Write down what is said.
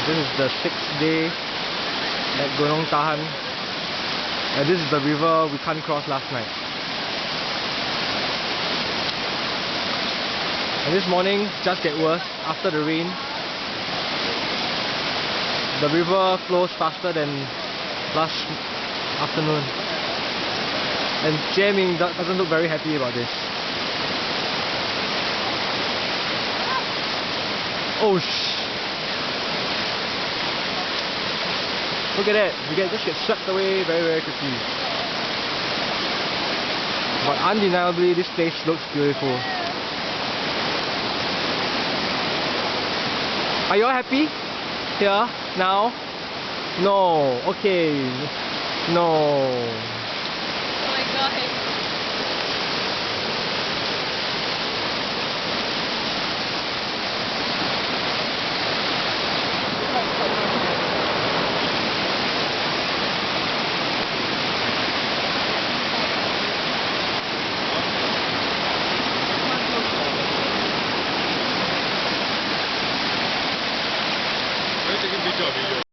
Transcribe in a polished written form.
This is the 6th day at Sungei Tahan, and this is the river we can't cross last night. And this morning just get worse after the rain. The river flows faster than last afternoon, and Jie Ming doesn't look very happy about this. Oh look at that, you just get swept away very, very quickly. But undeniably, this place looks beautiful. Are you all happy here now? No. Okay. No. Oh my god. Taking picture of you.